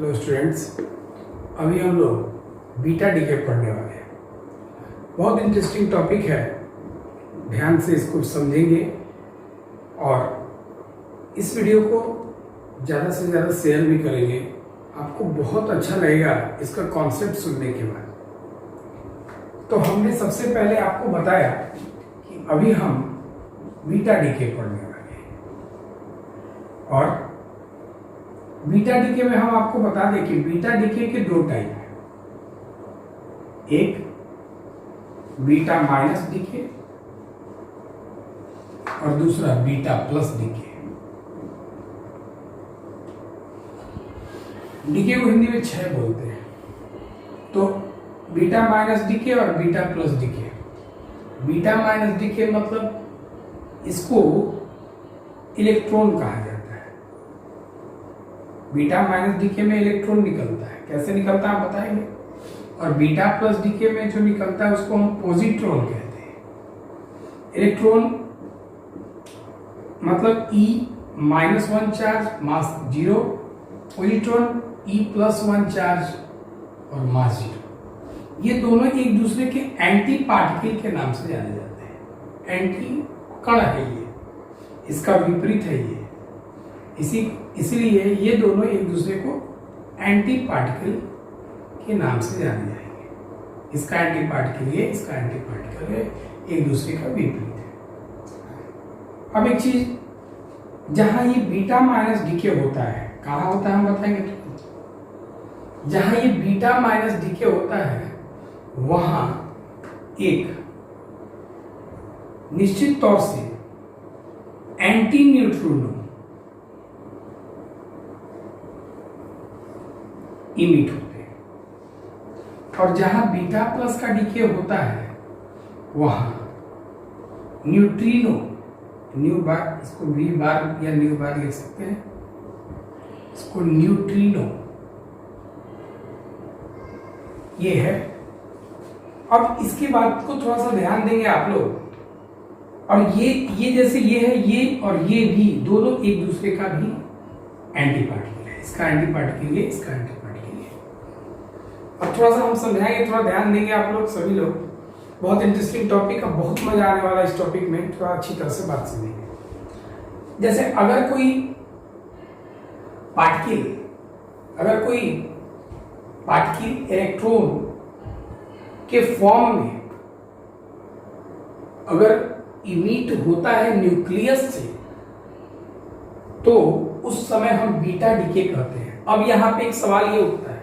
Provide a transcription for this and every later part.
Hello students, अभी हम लोग बीटा डीके पढ़ने वाले हैं। बहुत इंटरेस्टिंग टॉपिक है, ध्यान से इसको समझेंगे और इस वीडियो को ज़्यादा से ज़्यादा शेयर भी करेंगे। आपको बहुत अच्छा लगेगा इसका कॉन्सेप्ट सुनने के बाद। तो हमने सबसे पहले आपको बताया कि अभी हम बीटा डीके पढ़ने वाले हैं और बीटा डीके में हम आपको बता दें कि बीटा डीके के दो टाइप हैं, एक बीटा माइनस डीके और दूसरा बीटा प्लस डीके। डीके को हिंदी में 6 बोलते हैं। तो बीटा माइनस डीके और beta plus decay. Beta minus decay मतलब इसको इलेक्ट्रॉन कहा जाता है। बीटा माइनस डीके में इलेक्ट्रॉन निकलता है, कैसे निकलता है आप बताएंगे। और बीटा प्लस डीके में जो निकलता है उसको हम पॉजिट्रॉन कहते हैं। इलेक्ट्रॉन मतलब E-1 चार्ज, मास 0, पॉजिट्रॉन E+1 चार्ज और मास 0। ये दोनों एक दूसरे के एंटी पार्टिकल के नाम से जाने जाते हैं। एंटी कण है ये, इसका विपरीत है ये, इसीलिए ये दोनों एक दूसरे को एंटी पार्टिकल के नाम से जाने जाएंगे। इसका एंटी पार्टिकल ये, इसका एंटी पार्टिकल है, एक दूसरे का विपरीत है। अब एक चीज, जहां ये बीटा माइनस डीके होता है, कहाँ होता है हम बताएंगे। तो जहां ये बीटा माइनस डीके होता है वहां एक निश्चित तौर से एंटी न्यूट्रिनो इमिट होते हैं और जहां बीटा प्लस का डीके होता है वहां न्यूट्रिनो, न्यू बार, इसको वी बार या न्यू बार लिख सकते हैं, इसको न्यूट्रिनो ये है। अब इसके बाद को थोड़ा सा ध्यान देंगे आप लोग। और ये जैसे ये है, ये और ये भी दोनों एक दूसरे का भी एंटी पार्टिकल है। इसका एंटी पार्टिकल ये, इसका एंटी पार्टिकल ये। अब थोड़ा सा हम समझाएंगे, थोड़ा ध्यान देंगे आप लोग सभी लोग। बहुत इंटरेस्टिंग टॉपिक है, बहुत मजा आने वाला है इस टॉपिक में, थोड़ा अच्छी तरह से बात समझेंगे। जैसे अगर कोई पार्टिकल इलेक्ट्रॉन के फॉर्म में अगर इमिट होता है न्यूक्लियस से, तो उस समय हम बीटा डीके कहते हैं। अब यहां पे एक सवाल ये उठता है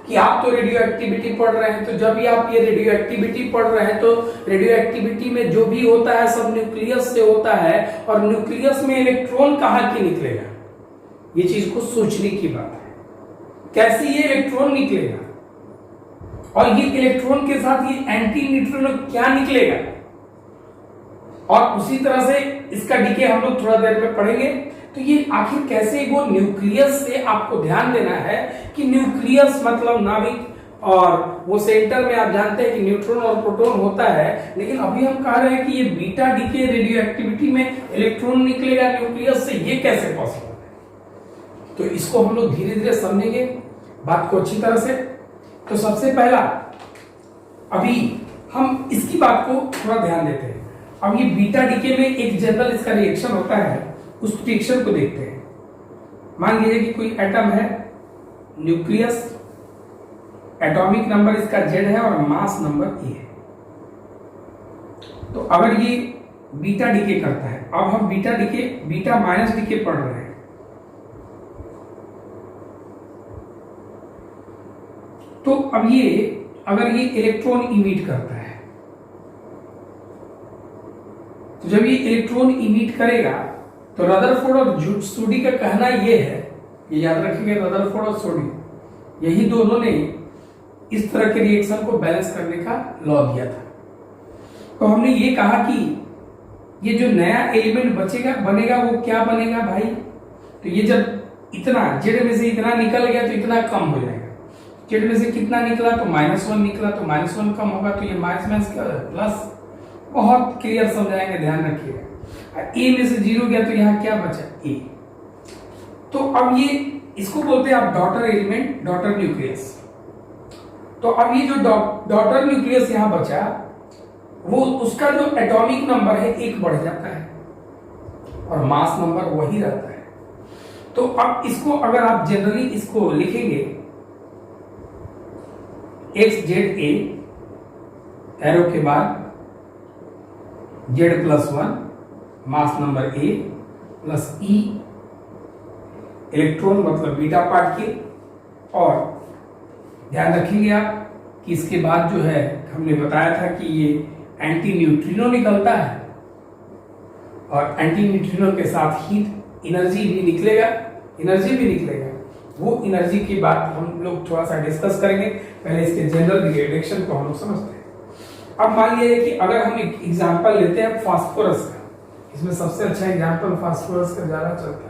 कि आप तो रेडियो एक्टिविटी पढ़ रहे हैं, तो जब भी आप ये रेडियो एक्टिविटी पढ़ रहे हैं तो रेडियो एक्टिविटी में जो भी होता है सब न्यूक्लियस से होता है, और न्यूक्लियस में इलेक्ट्रॉन कहां की निकलेगा, ये चीज को सोचने की बात है। कैसे ये इलेक्ट्रॉन निकलेगा और ये इलेक्ट्रॉन के साथ ये एंटी न्यूट्रिनो क्या निकलेगा, और उसी तरह से इसका डीके हम लोग थोड़ा देर में पढ़ेंगे। तो ये आखिर कैसे, वो न्यूक्लियस से आपको ध्यान देना है कि न्यूक्लियस मतलब नाभिक, और वो सेंटर में आप जानते हैं कि न्यूट्रॉन और प्रोटॉन होता है। लेकिन अभी हम कह रहे हैं कि ये बीटा डीके रेडियो एक्टिविटी में इलेक्ट्रॉन निकलेगा न्यूक्लियस से, ये कैसे पॉसिबल है। तो इसको हम लोग धीरे धीरे समझेंगे बात को अच्छी तरह से। तो सबसे पहला अभी हम इसकी बात को थोड़ा ध्यान देते हैं। अब ये बीटा डीके में एक जनरल इसका रिएक्शन होता है, उस रिएक्शन को देखते हैं। मान लीजिए कि कोई एटम है, न्यूक्लियस, एटॉमिक नंबर इसका Z है और मास नंबर E है। तो अगर ये बीटा डीके करता है, अब हम बीटा माइनस डीके पढ़ रहे हैं। तो अब ये अगर ये इलेक्ट्रॉन इमिट करता है, तो जब ये इलेक्ट्रॉन इमिट करेगा तो रदरफोर्ड और सोडी का कहना ये है, ये याद रखेंगे, रदरफोर्ड और सोडी यही दोनों ने इस तरह के रिएक्शन को बैलेंस करने का लॉ दिया था। तो हमने ये कहा कि ये जो नया एलिमेंट बनेगा वो क्या बनेगा भाई। तो ये जब इतना जेड में से इतना निकल गया तो इतना कम हो जाएगा। जेड में से कितना निकला तो -1 निकला, तो -1 कम होगा तो ये माइनस प्लस। बहुत क्लियर समझाएंगे, ध्यान रखिएगा। ए में से 0 गया तो यहाँ क्या बचा, ए। तो अब ये इसको बोलते हैं आप डॉटर एलिमेंट, डॉटर न्यूक्लियस। तो अब ये जो डॉटर न्यूक्लियस यहां बचा, वो उसका जो एटॉमिक नंबर है 1 बढ़ जाता है और मास नंबर वही रहता है। तो अब इसको अगर आप जनरली इसको लिखेंगे XZA एरो के बाद Z+1 mass number A plus E electron मतलब बीटा पार्टिकल, और ध्यान रखेंगे आप कि इसके बाद जो है हमने बताया था कि ये एंटी न्यूट्रिनो निकलता है और एंटी न्यूट्रिनो के साथ हीट एनर्जी भी निकलेगा, वो एनर्जी की बात हम लोग थोड़ा सा डिस्कस करेंगे। पहले इसके जनरल रिएक्शन को हम लोग समझते हैं। अब मान लीजिए कि अगर हम एक एग्जांपल लेते हैं फास्फोरस का, इसमें सबसे अच्छा एग्जांपल फास्फोरस का ज्यादा चलता है,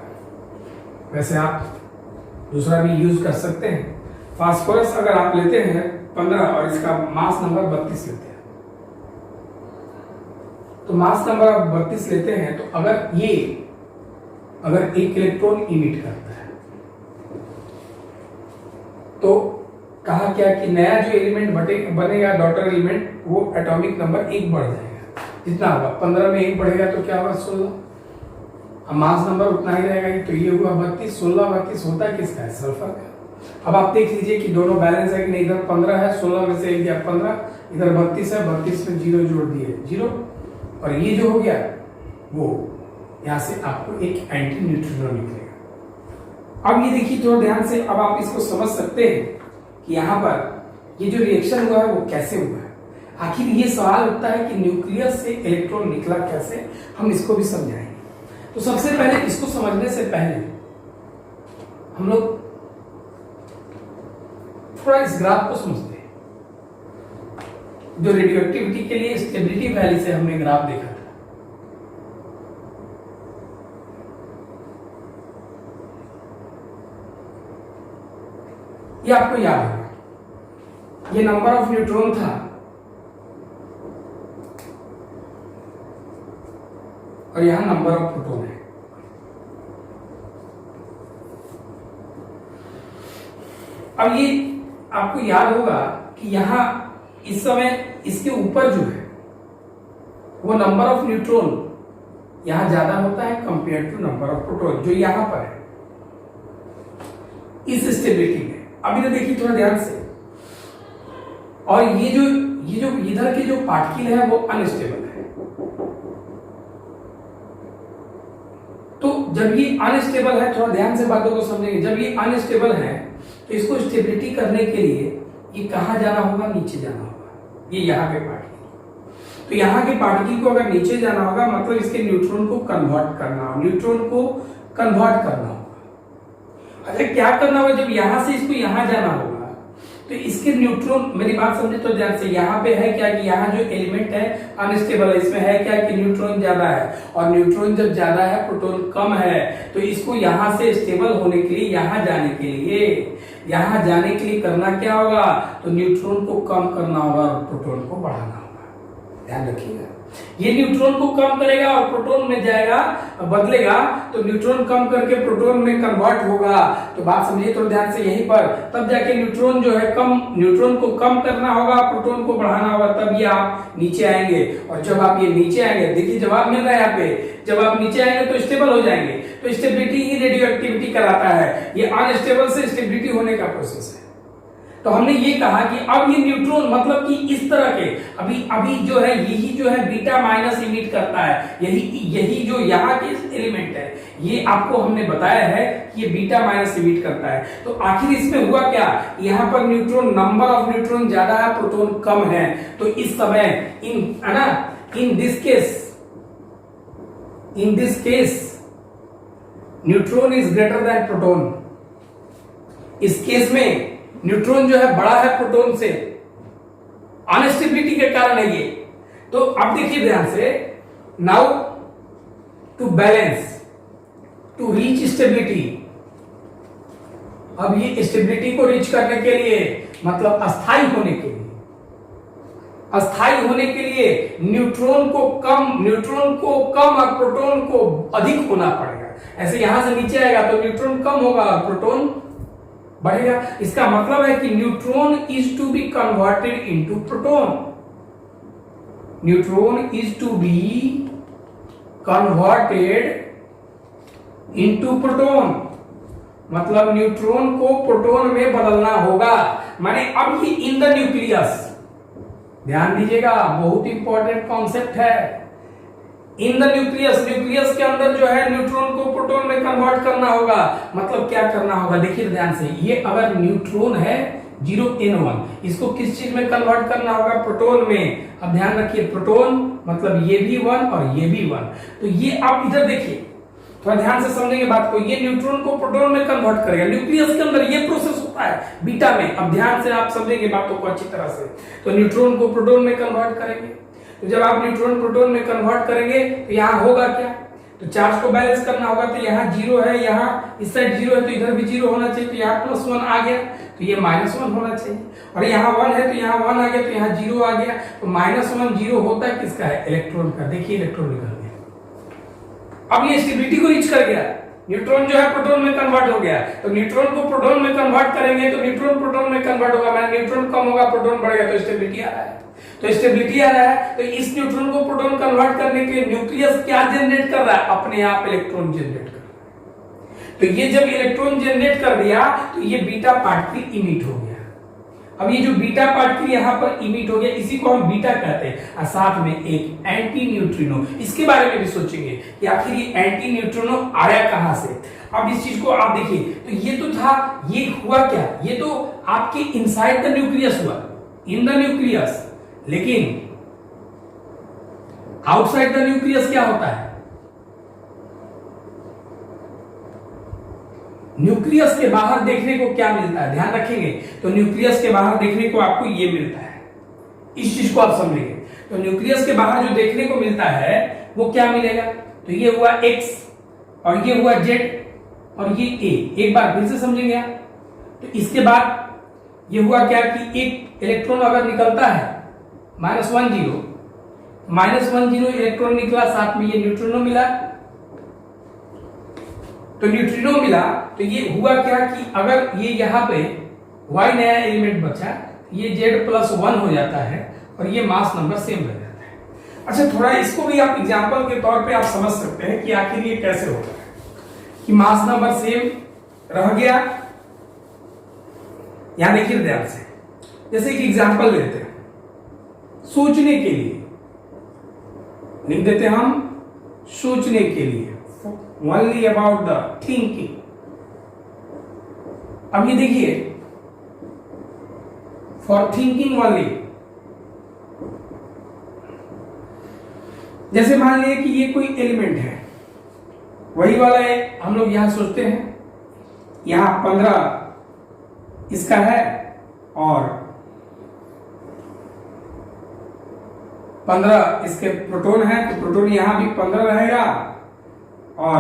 वैसे आप दूसरा भी यूज कर सकते हैं। फास्फोरस अगर आप लेते हैं 15 और इसका मास नंबर 32 लेते हैं, तो मास नंबर आप 32 लेते हैं, तो अगर एक इलेक्ट्रॉन इमिट करता है, तो कहा क्या कि नया जो एलिमेंट बनेगा डॉटर एलिमेंट, वो एटॉमिक नंबर 1 बढ़ जाएगा। कितना होगा? 15 में 1 बढ़ेगा तो क्या होगा? 16। अब मास नंबर उतना ही रहेगा, तो ये हुआ 32। 16 32 होता है किसका है? सल्फर का। अब आप देख लीजिए कि दोनों बैलेंस है कि नहीं, इधर 15 है, 16 में से 1 गया 15, इधर 32 है, 32 में 0 जोड़ दिए 0, और ये जो हो गया वो यहां से आपको एक एंटी न्यूट्रिनो निकलेगा। अब ये देखिए थोड़ा ध्यान से, अब आप इसको समझ सकते हैं कि यहां पर ये जो रिएक्शन हुआ है वो कैसे हुआ है। आखिर ये सवाल उठता है कि न्यूक्लियस से इलेक्ट्रॉन निकला कैसे, हम इसको भी समझाएंगे। तो सबसे पहले इसको समझने से पहले हम लोग थोड़ा इस ग्राफ को समझते हैं, जो रेडियोएक्टिविटी के लिए स्टेबिलिटी वैल्यू से हमने ग्राफ देखा था। ये आपको याद होगा, ये नंबर ऑफ न्यूट्रॉन था और यहां नंबर ऑफ प्रोटॉन है। अब ये आपको याद होगा कि यहां इस समय इसके ऊपर जो है वो नंबर ऑफ न्यूट्रॉन यहां ज्यादा होता है compare to number of proton जो यहां पर है इस स्टेबिलिटी में। अभी तो देखिए थोड़ा ध्यान से, और ये जो इधर के जो पार्टिकल है वो अनस्टेबल है। तो जब ये अनस्टेबल है, थोड़ा ध्यान से बातों को समझेंगे, जब ये अनस्टेबल है तो इसको स्टेबिलिटी करने के लिए ये कहां जाना होगा? नीचे जाना होगा। ये यहाँ के पार्टिकल, तो यहाँ के पार्टिकल को अगर नीचे जाना होगा मतलब इसके न्यूट्रॉन को कन्वर्ट करना होगा। अच्छा, क्या करना होगा? जब यहां से इसको यहां जाना होगा तो इसके न्यूट्रॉन, मेरी बात समझे तो ध्यान से, यहाँ पे है क्या कि यहाँ जो एलिमेंट है अनस्टेबल है, इसमें है क्या कि न्यूट्रॉन ज्यादा है, और न्यूट्रॉन जब ज्यादा है प्रोटॉन कम है, तो इसको यहाँ से स्टेबल होने के लिए यहाँ जाने के लिए करना क्या होगा? तो न्यूट्रॉन को कम करना होगा और प्रोटॉन को बढ़ाना होगा। ध्यान रखिएगा, ये न्यूट्रॉन को कम करेगा और प्रोटॉन में जाएगा, बदलेगा, तो न्यूट्रॉन कम करके प्रोटॉन में कन्वर्ट होगा। तो बात समझिए तो ध्यान से, यहीं पर तब जाके न्यूट्रॉन जो है न्यूट्रॉन को कम करना होगा, प्रोटॉन को बढ़ाना होगा, तब ये आप नीचे आएंगे। और जब आप ये नीचे आएंगे, देखिए जवाब मिल रहा है यहाँ पे, जब आप नीचे आएंगे तो स्टेबल हो जाएंगे। तो स्टेबिलिटी ही रेडियोएक्टिविटी कराता है, ये अनस्टेबल से स्टेबिलिटी होने का प्रोसेस है। तो हमने ये कहा कि अब ये न्यूट्रॉन मतलब कि इस तरह के अभी जो है यही जो है बीटा माइनस इमिट करता है, यही जो यहाँ के एलिमेंट है, ये आपको हमने बताया है कि ये बीटा माइनस इमिट करता है। तो आखिर इसमें हुआ क्या? यहाँ पर न्यूट्रॉन, नंबर ऑफ न्यूट्रॉन ज्यादा है, प्रोटॉन कम है। तो इस समय इन this case neutron is greater than proton. इस केस में न्यूट्रॉन जो है बड़ा है प्रोटॉन से, अनस्टेबिलिटी के कारण है ये। तो अब देखिए ध्यान से, now to balance, to reach stability, अब ये स्टेबिलिटी को रीच करने के लिए मतलब अस्थाई होने के लिए न्यूट्रॉन को कम और प्रोटॉन को अधिक होना पड़ेगा। ऐसे यहां से नीचे आएगा तो न्यूट्रॉन कम होगा और प्रोटॉन बढ़ेगा। इसका मतलब है कि neutron is to be converted into proton, neutron is to be converted into proton, मतलब न्यूट्रॉन को प्रोटॉन में बदलना होगा। माने अब ये इन द न्यूक्लियस, ध्यान दीजिएगा, बहुत इंपॉर्टेंट कॉन्सेप्ट है। इन द न्यूक्लियस, न्यूक्लियस के अंदर जो है न्यूट्रॉन को प्रोटॉन में कन्वर्ट करना होगा। मतलब क्या करना होगा, देखिए ध्यान से, ये अगर न्यूट्रॉन है 0n1, इसको किस चीज में कन्वर्ट करना होगा, प्रोटॉन में। अब ध्यान रखिए, प्रोटॉन मतलब ये भी 1 और ये भी 1, तो ये आप इधर देखिए, थोड़ा ध्यान से समझेंगे बात को। ये न्यूट्रॉन को प्रोटॉन में कन्वर्ट करेगा, न्यूक्लियस के अंदर ये प्रोसेस होता है बीटा में। अब ध्यान से आप समझेंगे बातों को अच्छी तरह से। तो न्यूट्रॉन को प्रोटॉन में कन्वर्ट करेंगे, तो जब आप न्यूट्रॉन प्रोटॉन में कन्वर्ट करेंगे तो यहाँ होगा क्या, तो चार्ज को बैलेंस करना होगा। तो यहाँ 0 है, यहाँ इस साइड 0 है, तो इधर भी 0 होना चाहिए। तो यहाँ +1 आ गया, तो ये -1 होना चाहिए। और यहाँ 1 है, तो यहाँ 1 आ गया, तो यहाँ 0 आ गया। तो -1 0 होता है किसका है, इलेक्ट्रॉन का। देखिए इलेक्ट्रॉन निकल गया। अब ये स्टेबिलिटी को रीच कर गया, न्यूट्रॉन जो है प्रोटॉन में कन्वर्ट हो गया। तो न्यूट्रॉन को प्रोटॉन में कन्वर्ट करेंगे तो न्यूट्रॉन प्रोटॉन में कन्वर्ट होगा, मैंने न्यूट्रॉन कम होगा, प्रोटॉन बढ़ेगा, तो स्टेबिलिटी आ रहा है। तो स्टेबिलिटी आ रहा है, तो इस न्यूट्रॉन को प्रोटॉन कन्वर्ट करने के लिए न्यूक्लियस क्या जनरेट कर रहा है, अपने आप इलेक्ट्रॉन जनरेट कर रहा है। तो ये जब इलेक्ट्रॉन जनरेट कर दिया तो ये बीटा पार्टिकल इमिट हो गया। अब ये जो बीटा पार्टिकल यहाँ पर इमिट हो गया, इसी को हम बीटा कहते हैं। और साथ में एक एंटी न्यूट्रिनो, इसके बारे में भी सोचेंगे कि आखिर ये एंटी न्यूट्रिनो आया कहां से। अब इस चीज को आप देखिए, तो ये तो था, ये हुआ क्या, ये तो आपके इनसाइड द न्यूक्लियस हुआ, इन द न्यूक्लियस। लेकिन आउटसाइड द न्यूक्लियस क्या होता है, न्यूक्लियस के बाहर देखने को क्या मिलता है, ध्यान रखेंगे। तो न्यूक्लियस के बाहर देखने को आपको ये मिलता है, इस चीज को आप समझेंगे। तो न्यूक्लियस के बाहर जो देखने को मिलता है वो क्या मिलेगा, तो ये हुआ x और ये हुआ z और ये a। एक बार फिर से समझेंगे आप। तो इसके बाद ये हुआ क्या कि एक इलेक्ट्रॉन अगर निकलता है -1 0 इलेक्ट्रॉन निकला, साथ में ये न्यूट्रिनो मिला। तो न्यूट्रिनो मिला तो ये हुआ क्या कि अगर ये यहाँ पे y नया एलिमेंट बचा, ये z+1 हो जाता है और ये मास नंबर सेम रह जाता है। अच्छा, थोड़ा इसको भी आप एग्जांपल के तौर पे आप समझ सकते हैं कि आखिर ये कैसे होता है कि मास नंबर सेम रह गया। यहां देखिए ध्यान से, जैसे एक एग्जांपल लेते हैं, सोचने के लिए लिख देते हम, सोचने के लिए, ओनली अबाउट द थिंकिंग। अब ये देखिए, फॉर थिंकिंग ओनली। जैसे मान लिया कि ये कोई एलिमेंट है, वही वाला है, हम लोग यहां सोचते हैं, यहां 15 इसका है और 15 इसके प्रोटॉन है। तो प्रोटॉन यहां भी 15 रहेगा और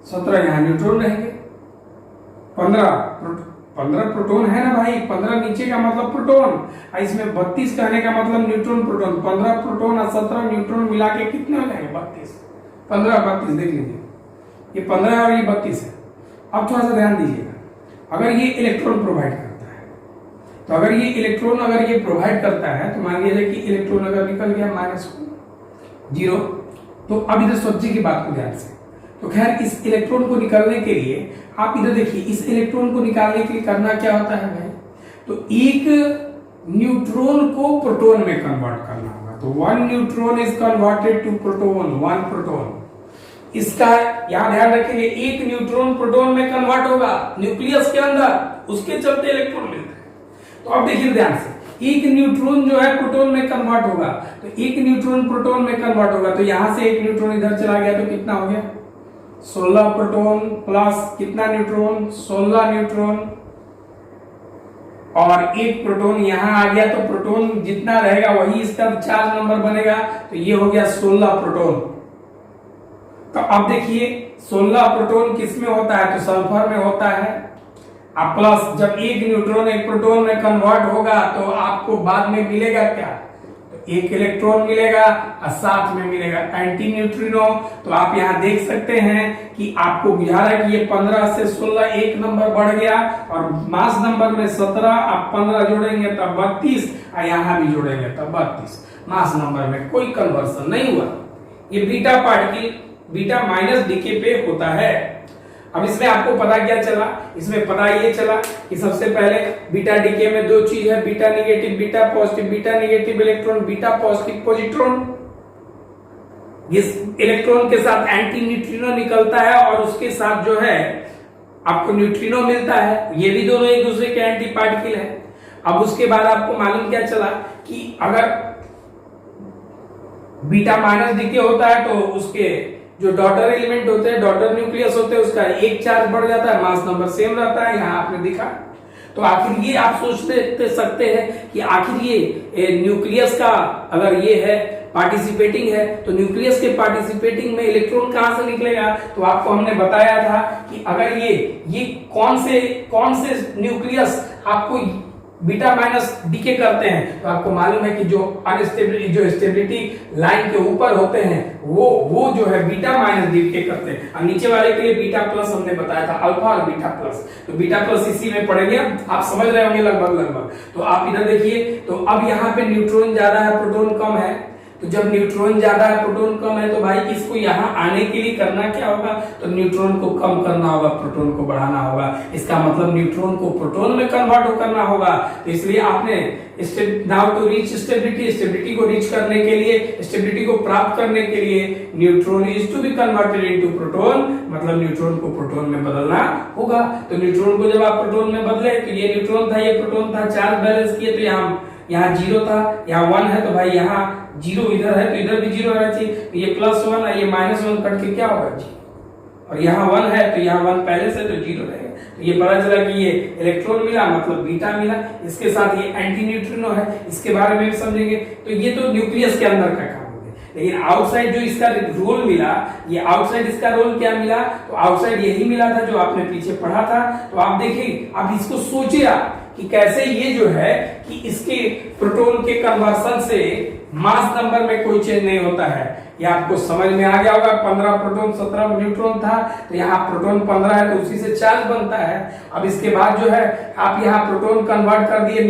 17 यहां न्यूट्रॉन रहेंगे। 15 प्रोटॉन है ना भाई, 15 नीचे का मतलब प्रोटॉन, इसमें 32 कहने का मतलब न्यूट्रॉन प्रोटॉन। 15 प्रोटॉन और 17 न्यूट्रॉन मिला के कितने हो जाएंगे, 32। 15 32 देख लीजिए, ये 15 और ये 32 है। अब थोड़ा सा ध्यान दीजिएगा, अगर ये इलेक्ट्रॉन प्रोवाइड करता है, तो अगर ये इलेक्ट्रॉन अगर ये प्रोवाइड करता है, तो मान लीजिए कि इलेक्ट्रॉन अगर निकल गया -0, तो अब इधर सोचिए की बात को ध्यान से। तो खैर, इस इलेक्ट्रॉन को निकालने के लिए आप इधर देखिए, इस इलेक्ट्रॉन को निकालने के लिए करना क्या होता है भाई, तो एक न्यूट्रॉन को प्रोटॉन में कन्वर्ट करना होगा। तो 1 neutron is converted to proton, 1 proton. इसका यहां ध्यान रखेंगे, एक न्यूट्रॉन प्रोटॉन में कन्वर्ट होगा न्यूक्लियस के अंदर, उसके चलते इलेक्ट्रॉन मिलता है। तो अब देखिए ध्यान से, एक न्यूट्रॉन जो है प्रोटॉन में कन्वर्ट होगा, तो एक न्यूट्रॉन प्रोटॉन में कन्वर्ट होगा, तो यहां से एक न्यूट्रॉन इधर चला गया, तो कितना हो गया, 16 प्रोटॉन प्लस कितना न्यूट्रॉन, 16 न्यूट्रॉन और एक प्रोटॉन यहां आ गया। तो प्रोटॉन जितना रहेगा वही इसका चार्ज नंबर बनेगा, तो ये हो गया 16 प्रोटॉन। तो अब देखिए 16 प्रोटॉन किस में होता है, तो सल्फर में होता है। अब प्लस जब एक न्यूट्रॉन एक प्रोटॉन में कन्वर्ट होगा तो आपको बाद में मिलेगा क्या, तो एक इलेक्ट्रॉन मिलेगा और साथ में मिलेगा एंटी न्यूट्रिनो। तो आप यहाँ देख सकते हैं कि आपको बुझा रहा है कि ये 15 से 16 एक नंबर बढ़ गया और मास नंबर में 17, आप 15 जोड़ेंगे तब 32 और यहाँ भी जोड़ेंगे तब 32। मास नंबर में कोई कन्वर्सन नहीं हुआ। ये beta particle beta minus decay पे होता है। अब इसमें आपको पता क्या चला, इसमें पता ये चला कि सबसे पहले बीटा डीके में दो चीज है, beta negative beta positive. Beta negative electron beta positive positron, इस इलेक्ट्रॉन के साथ एंटी न्यूट्रिनो निकलता है और उसके साथ जो है आपको न्यूट्रिनो मिलता है। ये भी दोनों एक दूसरे के एंटी पार्टिकल है। अब उसके बाद आपको मालूम क्या चला कि अगर बीटा माइनस डीके होता है तो उसके जो डॉटर एलिमेंट होते हैं, डॉटर न्यूक्लियस होते हैं, उसका एक चार्ज बढ़ जाता है, मास नंबर सेम रहता है। यहाँ आपने दिखा। तो आखिर ये आप सोचते सकते हैं कि आखिर ये न्यूक्लियस का अगर ये है पार्टिसिपेटिंग है तो न्यूक्लियस के पार्टिसिपेटिंग में इलेक्ट्रॉन कहां से निकलेगा। तो आपको हमने बताया था कि अगर ये कौन से न्यूक्लियस आपको बीटा माइनस डीके करते हैं तो आपको मालूम है कि जो स्टेबिलिटी लाइन के ऊपर होते हैं वो जो है बीटा माइनस डीके करते हैं और नीचे वाले के लिए बीटा प्लस हमने बताया था, अल्फा और बीटा प्लस। तो बीटा प्लस इसी में पढ़ेंगे, आप समझ रहे होंगे लगभग। तो आप इधर देखिए, तो अब यहाँ पे न्यूट्रॉन ज्यादा है प्रोटॉन कम है। तो जब न्यूट्रॉन ज्यादा है प्रोटॉन कम है तो भाई इसको यहाँ आने के लिए करना क्या होगा, तो न्यूट्रॉन को कम करना होगा, प्रोटॉन को बढ़ाना होगा। इसका मतलब न्यूट्रॉन को प्रोटॉन में कन्वर्ट करना होगा। तो इसलिए आपने नाउ टू रीच स्टेबिलिटी को रीच करने के लिए, स्टेबिलिटी को प्राप्त करने के लिए neutron is to be converted into proton, मतलब न्यूट्रॉन को प्रोटॉन में बदलना होगा। तो न्यूट्रॉन को जब आप प्रोटॉन में बदले तो ये न्यूट्रॉन था, ये प्रोटॉन था, चार्ज बैलेंस किए तो यहाँ 0 था, यहाँ 1 है तो भाई यहाँ 0 इधर है तो इधर भी 0 रहना चाहिए। तो ये +1 है, ये -1 कट के क्या होगा जी, और यहाँ 1 है तो यहाँ 1 पहले से तो 0 रहेगा। तो ये पता चला कि ये इलेक्ट्रॉन मिला मतलब बीटा मिला, इसके साथ ये एंटी न्यूट्रिनो है, इसके बारे में भी समझेंगे। तो ये तो न्यूक्लियस के अंदर का काम हो गया। लेकिन आउटसाइड जो इसका रोल मिला, ये आउटसाइड इसका रोल क्या मिला, तो आउटसाइड यही मिला था जो आपने पीछे पढ़ा था। तो आप देखिए, आप इसको सोचिए कि कैसे ये जो है कि इसके प्रोटॉन के कन्वर्सन से मास नंबर में कोई चेंज नहीं होता है। ये आपको समझ में आ गया होगा। 15 प्रोटॉन 17 न्यूट्रॉन था, तो यहाँ प्रोटॉन 15 है तो उसी से चार्ज बनता है। अब इसके बाद जो है आप यहाँ प्रोटॉन कन्वर्ट कर दिए,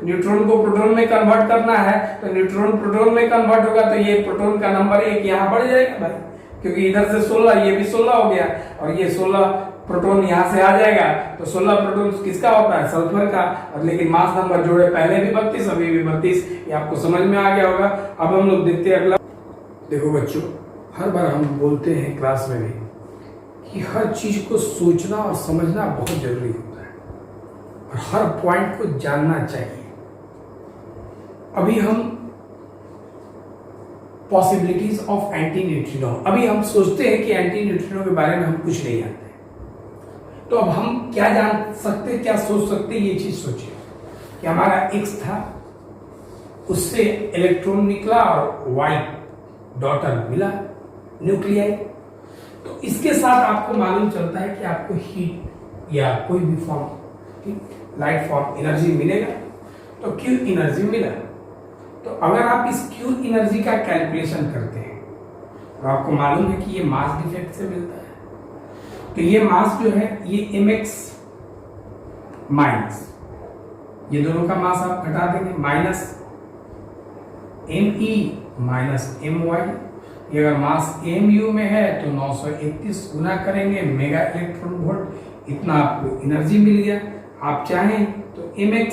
न्यूट्रॉन को प्रोटॉन में कन्वर्ट करना है, तो न्यूट्रॉन प्रोटॉन में कन्वर्ट होगा तो ये प्रोटॉन का नंबर 1 यहाँ बढ़ जाएगा भाई, क्योंकि इधर से 16 ये भी 16 हो गया और ये 16 प्रोटॉन यहाँ से आ जाएगा। तो 16 प्रोटॉन किसका होता है, सल्फर का। और लेकिन मास नंबर जोड़े पहले भी 32 अभी भी 32, ये आपको समझ में आ गया होगा। अब हम लोग देखते हैं अगला। देखो बच्चों, हर बार हम बोलते हैं क्लास में भी कि हर चीज को सोचना और समझना बहुत जरूरी होता है और हर पॉइंट को जानना चाहिए। अभी हम पॉसिबिलिटीज ऑफ एंटी न्यूट्रिनो, अभी हम सोचते हैं कि एंटी न्यूट्रिनो के बारे में हम कुछ नहीं जानते, तो अब हम क्या जान सकते, क्या सोच सकते, ये चीज सोचिए कि हमारा X था, उससे इलेक्ट्रॉन निकला और वाई डॉटर मिला न्यूक्लियाई। तो इसके साथ आपको मालूम चलता है कि आपको हीट या कोई भी फॉर्म लाइट फॉर्म एनर्जी मिलेगा। तो क्यू एनर्जी मिला। तो अगर आप इस क्यू एनर्जी का कैलकुलेशन करते हैं तो आपको मालूम है कि ये मास डिफेक्ट से मिलता है। तो ये मास जो है ये mx माइनस, ये दोनों का मास आप घटा देंगे, माइनस me माइनस my। ये अगर मास mu में है तो 931 गुना करेंगे मेगा इलेक्ट्रॉन वोल्ट, इतना आपको एनर्जी मिल गया। आप चाहें तो mx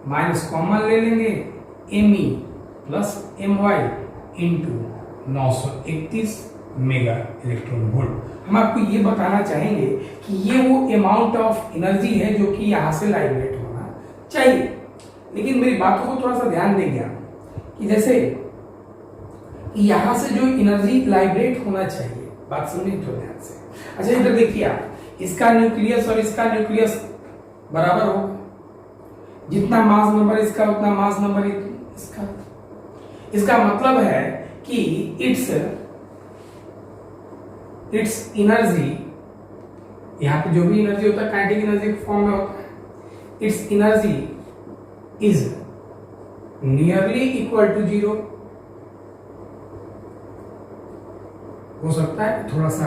माइनस कॉमन ले लेंगे, me plus my into 931 mega electron volt. हम आपको ये बताना चाहेंगे कि ये वो अमाउंट ऑफ एनर्जी है जो कि यहाँ से लाइब्रेट होना चाहिए। लेकिन मेरी बातों को थोड़ा सा ध्यान देंगे आप कि जैसे यहां से जो एनर्जी लाइब्रेट होना चाहिए, बात सुनिए तो ध्यान से। अच्छा इधर देखिए आप, इसका न्यूक्लियस और इसका न्यूक्लियस बराबर होगा, जितना मास नंबर इसका उतना मास नंबर इसका। इसका मतलब है कि इट्स एनर्जी, यहां पे जो भी एनर्जी होता है काइनेटिक एनर्जी के फॉर्म में होता है, its energy is nearly equal to 0। हो सकता है थोड़ा सा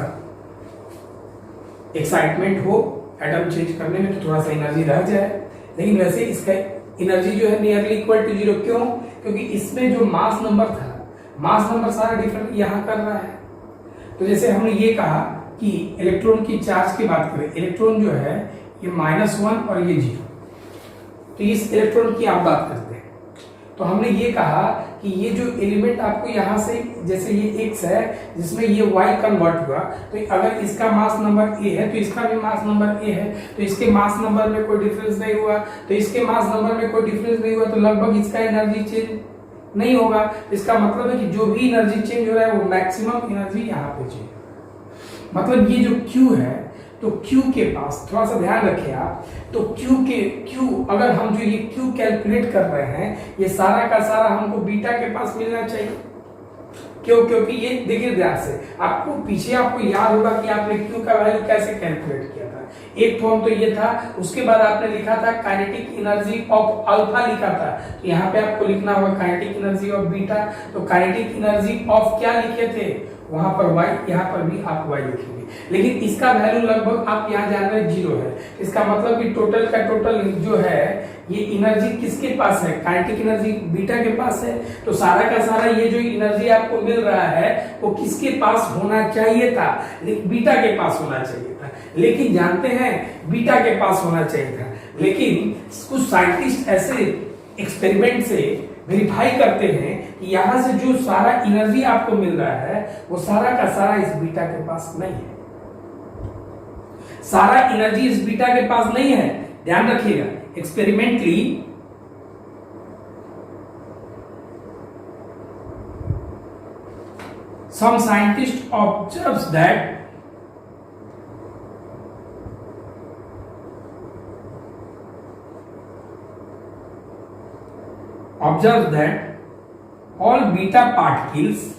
एक्साइटमेंट हो एटम चेंज करने में, तो थोड़ा सा एनर्जी रह जाए, लेकिन वैसे इसका एनर्जी जो है नियरली इक्वल टू 0। क्यों? क्योंकि इसमें जो मास नंबर था, मास नंबर सारा डिफरेंट यहां कर रहा है। तो जैसे हमने ये कहा कि इलेक्ट्रॉन की चार्ज की बात करें, इलेक्ट्रॉन जो है ये -1 और ये 0, तो इस इलेक्ट्रॉन की आप बात करते हैं। तो हमने ये कहा कि ये जो एलिमेंट आपको यहां से, जैसे ये x है जिसमें ये y कन्वर्ट हुआ, तो अगर इसका मास नंबर a है तो इसका भी मास नंबर a है, तो इसके मास नंबर में कोई डिफरेंस नहीं हुआ, तो इसके मास नंबर में कोई डिफरेंस नहीं हुआ, तो लगभग इसका एनर्जी चेंज नहीं होगा। इसका मतलब है कि जो भी एनर्जी चेंज हो रहा है वो मैक्सिमम एनर्जी यहाँ पे चेंज, मतलब ये जो Q है, तो Q के पास थोड़ा सा ध्यान रखें आप, तो Q अगर हम जो ये Q कैलकुलेट कर रहे हैं, ये सारा का सारा हमको बीटा के पास मिलना चाहिए। क्यों? क्योंकि ये देखिए ध्यान से, आपको पीछे आपको याद होगा कि आपने Q का वैल्यू कैसे कैलकुलेट किया था। एक फॉर्म तो ये था, उसके बाद आपने लिखा था काइनेटिक एनर्जी ऑफ अल्फा लिखा था, तो यहाँ पे आपको लिखना होगा काइनेटिक एनर्जी ऑफ बीटा। तो काइनेटिक एनर्जी ऑफ क्या लिखे थे वहां पर y, यहाँ पर भी आप y लिखेंगे, लेकिन इसका वैल्यू लगभग आप यहाँ जान रहे 0 है। इसका मतलब कि टोटल का टोटल जो है ये एनर्जी किसके पास है? काइनेटिक एनर्जी बीटा के पास है। तो सारा का सारा ये जो एनर्जी आपको मिल रहा है वो किसके पास होना चाहिए था? बीटा के पास होना चाहिए था, लेकिन जानते हैं बीटा के पास होना चाहिए था, लेकिन कुछ साइंटिस्ट ऐसे एक्सपेरिमेंट से वेरीफाई करते हैं कि यहां से जो सारा एनर्जी आपको मिल रहा है वो सारा का सारा इस बीटा के पास नहीं है। सारा एनर्जी इस बीटा के पास नहीं है, ध्यान रखिएगा। Experimentally some scientist observes that all beta particles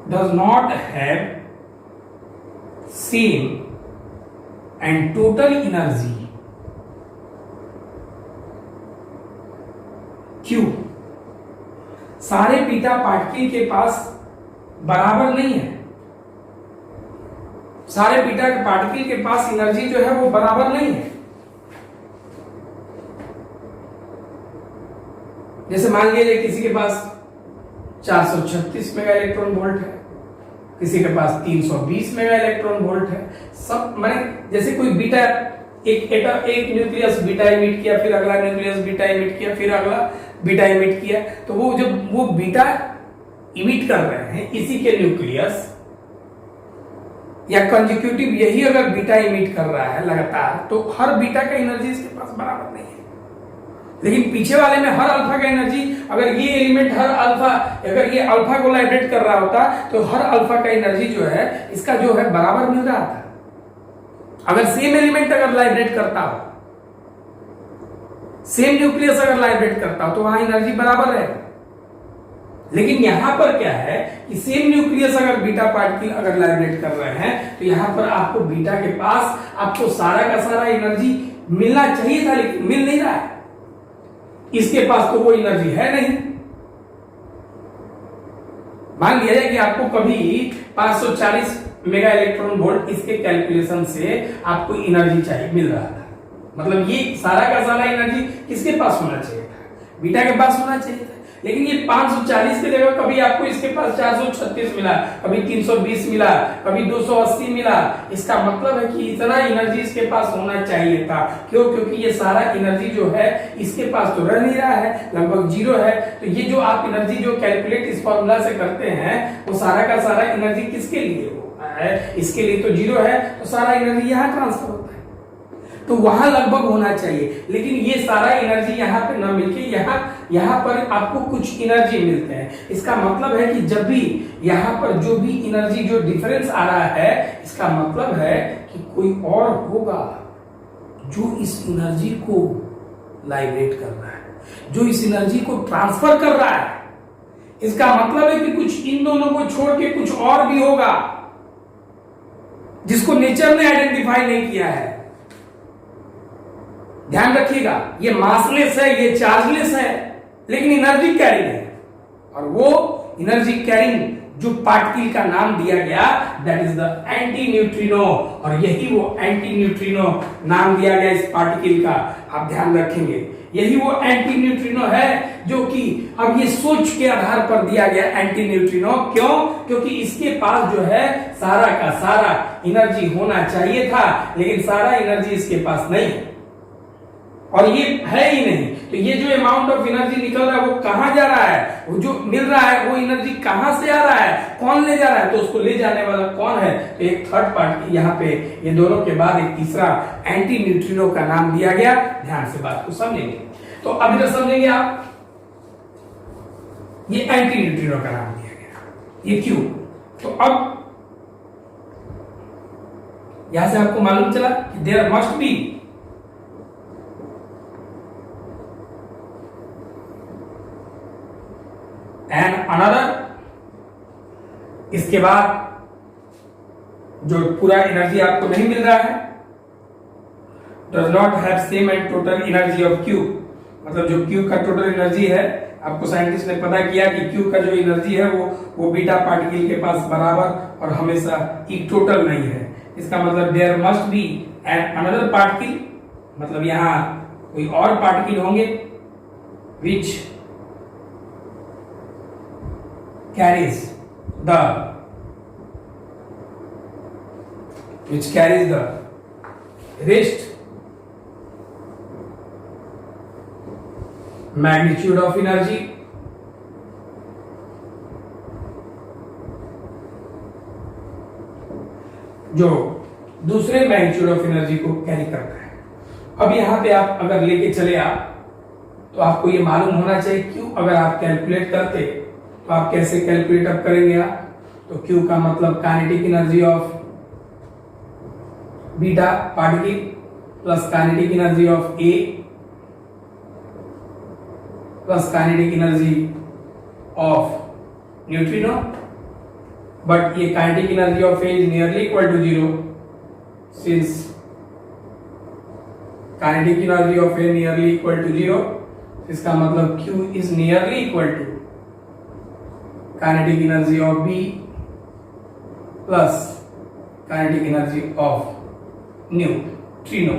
does not have same and total energy Q। सारे बीटा पार्टिकल के पास बराबर नहीं है, सारे बीटा के पार्टिकल के पास एनर्जी जो है वो बराबर नहीं है। जैसे मान लीजिए किसी के पास 436 मेगा इलेक्ट्रॉन वोल्ट है, किसी के पास 320 मेगा इलेक्ट्रॉन वोल्ट है। सब माने जैसे कोई बीटा एक न्यूक्लियस बीटा इमिट किया, फिर अगला न्यूक्लियस बीटा इमिट किया, फिर अगला बीटा इमिट किया, तो वो जब वो बीटा इमिट कर रहे हैं इसी के न्यूक्लियस या कंसेक्यूटिव यही अगर बीटा इमिट कर रहा है लगातार, तो हर बीटा का एनर्जी इसके पास बराबर नहीं है। लेकिन पीछे वाले में हर अल्फा का एनर्जी, अगर ये एलिमेंट हर अल्फा, अगर ये अल्फा को लाइब्रेट कर रहा होता तो हर अल्फा का एनर्जी जो है इसका जो है बराबर मिल रहा था। अगर सेम एलिमेंट अगर लाइब्रेट करता हो, सेम न्यूक्लियस अगर लाइब्रेट करता हो तो वहां एनर्जी बराबर है। लेकिन यहां पर क्या है कि सेम न्यूक्लियस अगर बीटा पार्टिकल अगर लाइब्रेट कर रहे हैं तो यहां पर आपको बीटा के पास आपको सारा का सारा एनर्जी मिलना चाहिए था, लेकिन मिल नहीं रहा है। इसके पास तो वो एनर्जी है नहीं। मान लिया जाए कि आपको कभी 540 मेगा इलेक्ट्रॉन वोल्ट इसके कैलकुलेशन से आपको एनर्जी चाहिए मिल रहा था, मतलब ये सारा का सारा एनर्जी किसके पास होना चाहिए था? बीटा के पास होना चाहिए था। लेकिन ये 540 की जगह कभी आपको इसके पास 436 मिला, कभी 320 मिला, कभी 280 मिला। इसका मतलब है कि इतना एनर्जी इसके पास होना चाहिए था। क्यों? क्योंकि ये सारा एनर्जी जो है इसके पास तो रह नहीं रहा है, लगभग 0 है। तो ये जो आप एनर्जी जो कैलकुलेट इस फॉर्मूला से करते हैं वो सारा का सारा एनर्जी किसके लिए होता है? इसके लिए तो 0 है, तो सारा एनर्जी यहाँ ट्रांसफर होता है, तो वहां लगभग होना चाहिए। लेकिन ये सारा एनर्जी यहाँ पे ना मिलके यहाँ पर आपको कुछ एनर्जी मिलते हैं। इसका मतलब है कि जब भी यहाँ पर जो भी एनर्जी जो डिफरेंस आ रहा है, इसका मतलब है कि कोई और होगा जो इस एनर्जी को लाइब्रेट कर रहा है, जो इस एनर्जी को ट्रांसफर कर रहा है। इसका मतलब है कि कुछ इन दोनों को छोड़ के कुछ और भी होगा जिसको नेचर ने आइडेंटिफाई नहीं किया है। ध्यान रखिएगा, ये मासलेस है, ये चार्जलेस है, लेकिन एनर्जी कैरिंग है। और वो एनर्जी कैरिंग जो पार्टिकल का नाम दिया गया, that is the anti neutrino, और यही वो एंटी न्यूट्रिनो नाम दिया गया इस पार्टिकल का। आप ध्यान रखेंगे, यही वो एंटी न्यूट्रिनो है जो कि अब ये सोच के आधार पर दिया गया एंटी न्यूट्रिनो। क्यों? क्योंकि इसके पास जो है सारा का सारा एनर्जी होना चाहिए था, लेकिन सारा एनर्जी इसके पास नहीं है, और ये है ही नहीं। तो ये जो अमाउंट ऑफ एनर्जी निकल रहा है वो कहां जा रहा है, वो जो मिल रहा है वो एनर्जी कहां से आ रहा है, कौन ले जा रहा है, तो उसको ले जाने वाला कौन है? तो एक थर्ड पार्टी यहाँ पे, ये दोनों के बाद एक तीसरा एंटी न्यूट्रिनो का नाम दिया गया। ध्यान से बात को समझेंगे। तो अभी तक समझेंगे आप, ये एंटी न्यूट्रिनो का नाम दिया गया, ये क्यों? तो अब यहां से आपको मालूम चला कि there must be and another, इसके बाद जो पूरा एनर्जी आपको नहीं मिल रहा है, does not have same and total energy of Q, मतलब जो क्यू का टोटल एनर्जी है, आपको साइंटिस्ट ने पता किया कि क्यू का जो एनर्जी है वो बीटा पार्टिकल के पास बराबर और हमेशा टोटल नहीं है। इसका मतलब there must be an another particle, मतलब यहां कोई और पार्टिकल होंगे विच carries the rest magnitude of energy जो दूसरे मैग्नीट्यूड ऑफ एनर्जी को कैरी करता है। अब यहां पे आप अगर लेके चले आप, तो आपको ये मालूम होना चाहिए क्यों, अगर आप कैलकुलेट करते तो आप कैसे कैलकुलेट अप करेंगे आप? तो Q का मतलब kinetic energy of beta particle plus kinetic energy of A plus kinetic energy of neutrino, but ये kinetic energy of A is nearly equal to 0, since kinetic energy of A nearly equal to 0, इसका मतलब Q is nearly equal to kinetic energy of B plus kinetic energy of neutrino,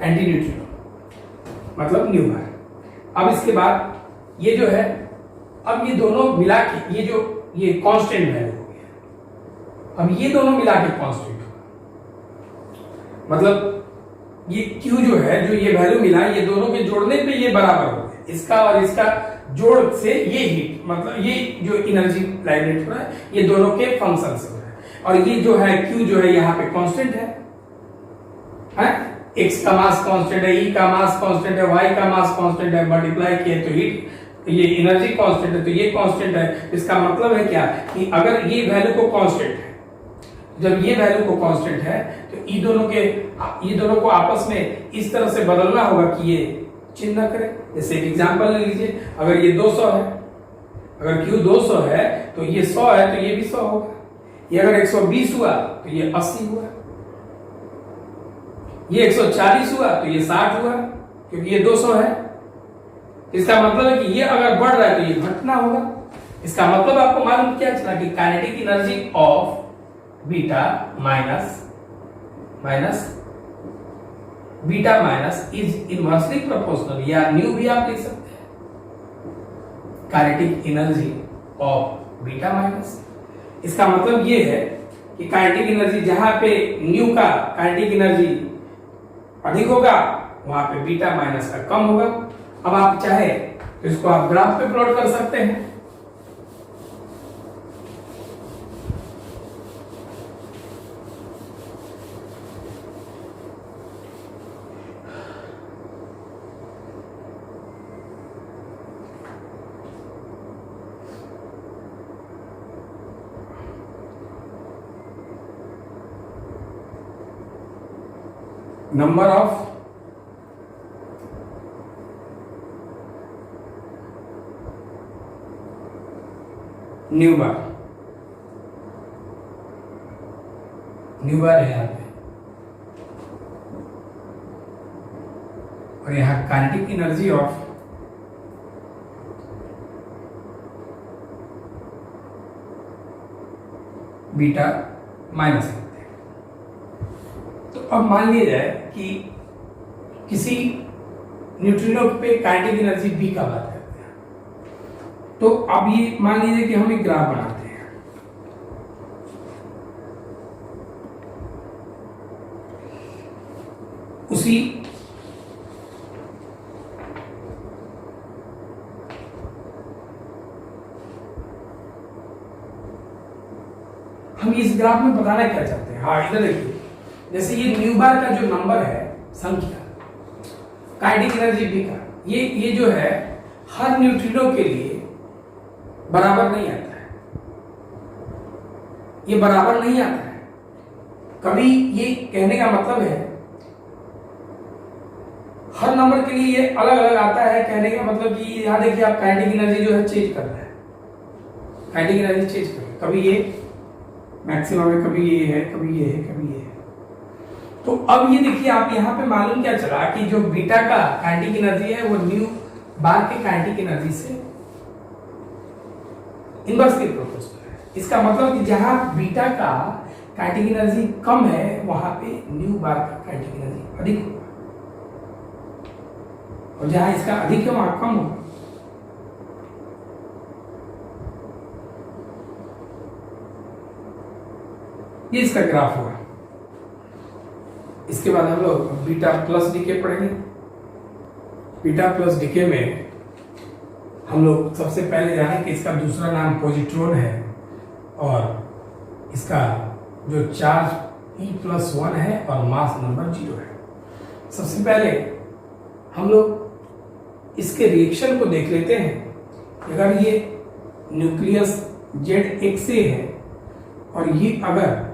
anti neutrino, मतलब nu है। अब इसके बाद ये जो है, अब ये दोनों मिला के ये कांस्टेंट वैल्यू हो गया। अब ये दोनों मिला के कांस्टेंट होगा, मतलब ये Q जो है, जो ये वैल्यू मिला, ये दोनों के जोड़ने पे ये बराबर हो गया, इसका और इसका जोड़ से ये हीट, मतलब ये जो एनर्जी लाइब्रेट हो रहा है, ये दोनों के फंक्शन से हो रहा है। और ये जो है Q जो है यहाँ पे कांस्टेंट है, X का मास कांस्टेंट है, E का मास कांस्टेंट है, Y का मास कांस्टेंट है, मल्टीप्लाई किए तो हीट, ये एनर्जी कांस्टेंट है, तो ये कांस्टेंट है। इसका मतलब है क्या कि अगर ये वैल्यू को कांस्टेंट है, जब ये वैल्यू को कांस्टेंट है, तो ये दोनों को आपस में इस तरह से बदलना होगा कि ये चिन्ह करे। जैसे एक एग्जांपल ले लीजिए, अगर ये 200 है, अगर Q 200 है तो ये 100 है, तो ये भी 100 होगा। ये अगर 120 हुआ तो ये 80 हुआ, ये 140 हुआ तो ये 60 हुआ, क्योंकि ये 200 है। इसका मतलब है कि ये अगर बढ़ रहा है तो ये घटना होगा। इसका मतलब आपको मालूम क्या चला कि kinetic energy of beta minus beta minus is inversely proportional, या न्यू भी आप लिख सकते हैं, kinetic energy of beta minus. इसका मतलब ये है कि काइनेटिक एनर्जी जहां पे न्यू का काइनेटिक एनर्जी अधिक होगा, वहां पे बीटा माइनस का कम होगा। अब आप चाहे तो इसको आप ग्राफ पे प्लॉट कर सकते हैं। नंबर ऑफ न्यू बार है यहाँ पे, और यहाँ kinetic energy of beta minus करते हैं। तो अब मान लिया जाए कि किसी न्यूट्रिनो पे काइनेटिक एनर्जी बी का बात करते हैं। तो अब ये मान लीजिए कि हम एक ग्राफ बनाते हैं। उसी हम इस ग्राफ में बताना क्या चाहते हैं। हाँ, इधर देखिए, जैसे ये न्यू बार का जो नंबर है, संख्या काइनेटिक एनर्जी बी का, ये जो है हर न्यूट्रिनो के लिए बराबर नहीं आता है। ये बराबर नहीं आता है कभी। ये कहने का मतलब है हर नंबर के लिए ये अलग अलग आता है। कहने का मतलब कि यहां देखिए, आप काइनेटिक एनर्जी जो है चेंज कर रहे हैं, काइनेटिक एनर्जी चेंज कर रहे हैं। कभी ये मैक्सिमम है, कभी ये है, कभी ये है, कभी ये है। तो अब ये देखिए, आप यहाँ पे मालूम क्या चला कि जो बीटा का काइनेटिक एनर्जी है वो न्यू बार के काइनेटिक एनर्जी से इनवर्सली प्रोपोर्शनल है। इसका मतलब कि जहां बीटा का काइनेटिक एनर्जी कम है, वहां पे न्यू बार का काइनेटिक एनर्जी अधिक होगा, और जहां इसका अधिक है वहां कम होगा। ये इसका ग्राफ हुआ। इसके बाद हम लोग बीटा प्लस डीके पढ़ेंगे। बीटा प्लस डीके में हम लोग सबसे पहले जाने कि इसका दूसरा नाम पॉजिट्रॉन है, और इसका जो चार्ज E+1 है और मास नंबर 0 है। सबसे पहले हम लोग इसके रिएक्शन को देख लेते हैं। अगर ये न्यूक्लियस ZXA है और ये अगर